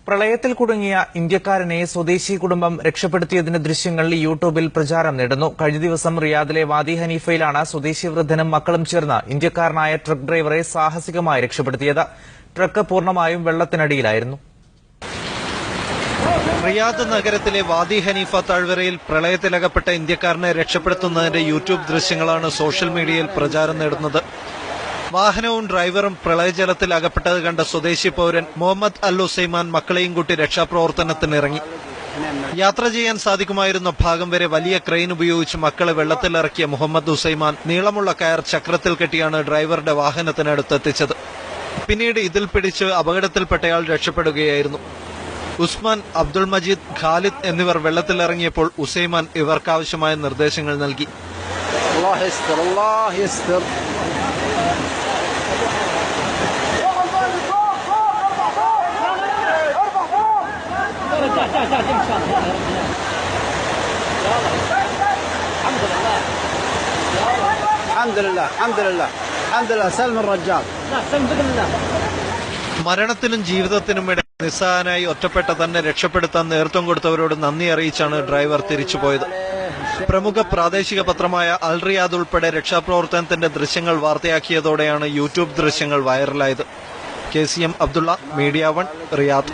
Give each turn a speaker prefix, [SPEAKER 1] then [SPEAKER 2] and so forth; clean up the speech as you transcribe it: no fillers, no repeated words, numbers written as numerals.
[SPEAKER 1] പ്രളയത്തിൽ കുടുങ്ങിയ ഇന്ത്യക്കാരനെ സ്വദേശി കുടുംബം രക്ഷപ്പെടുത്തിയതിന്റെ ദൃശ്യങ്ങൾ യൂട്യൂബിൽ പ്രചാരം നേടുന്നു. കഴിഞ്ഞ ദിവസം റിയാദിലെ വാദി ഹനീഫയിലാണ് സ്വദേശി വൃദ്ധനും മക്കളും ചേർന്ന് ഇന്ത്യക്കാരനായ ട്രക്ക് ഡ്രൈവറെ സാഹസികമായി രക്ഷപ്പെടുത്തിയത്. ട്രക്ക് പൂർണ്ണമായും വെള്ളത്തിനടിയിലായിരുന്നു.
[SPEAKER 2] റിയാദ് നഗരത്തിലെ വാദി ഹനീഫ താഴ്വരയിൽ പ്രളയത്തിലകപ്പെട്ട ഇന്ത്യക്കാരനെ രക്ഷപ്പെടുത്തുന്നതിന്റെ യൂട്യൂബ് ദൃശ്യങ്ങളാണ് സോഷ്യൽ മീഡിയയിൽ പ്രചാരം നേടുന്നത്. വാഹനവും ഡ്രൈവറും പ്രളയജലത്തിൽ അകപ്പെട്ടത് കണ്ട സ്വദേശി പൌരൻ മുഹമ്മദ് അൽ ഉസൈമാൻ മക്കളെയും കൂട്ടി രക്ഷാപ്രവർത്തനത്തിനിറങ്ങി. യാത്ര ചെയ്യാൻ സാധിക്കുമായിരുന്ന ഭാഗം വരെ വലിയ ക്രെയിൻ ഉപയോഗിച്ച് മക്കളെ വെള്ളത്തിലിറക്കിയ മുഹമ്മദ് ഉസൈമാൻ നീളമുള്ള കയർ ചക്രത്തിൽ കെട്ടിയാണ് ഡ്രൈവറുടെ വാഹനത്തിനടുത്തെത്തിച്ചത്. പിന്നീട് ഇതിൽ പിടിച്ച് അപകടത്തിൽപ്പെട്ടയാൾ രക്ഷപ്പെടുകയായിരുന്നു. ഉസ്മാൻ, അബ്ദുൾ മജീദ്, ഖാലിദ് എന്നിവർ വെള്ളത്തിലിറങ്ങിയപ്പോൾ ഉസൈമാൻ ഇവർക്കാവശ്യമായ നിർദ്ദേശങ്ങൾ നൽകി. മരണത്തിനും ജീവിതത്തിനുമിടെ നിസ്സഹായനായി ഒറ്റപ്പെട്ട തന്നെ രക്ഷപ്പെടുത്താൻ നേതൃത്വം കൊടുത്തവരോട് നന്ദി അറിയിച്ചാണ് ഡ്രൈവർ തിരിച്ചുപോയത്. പ്രമുഖ പ്രാദേശിക പത്രമായ അൽ റിയാദ് ഉൾപ്പെടെ രക്ഷാപ്രവർത്തനത്തിന്റെ ദൃശ്യങ്ങൾ വാർത്തയാക്കിയതോടെയാണ് യൂട്യൂബ് ദൃശ്യങ്ങൾ വൈറലായത്. KCM Abdullah, media 1, Riyadh.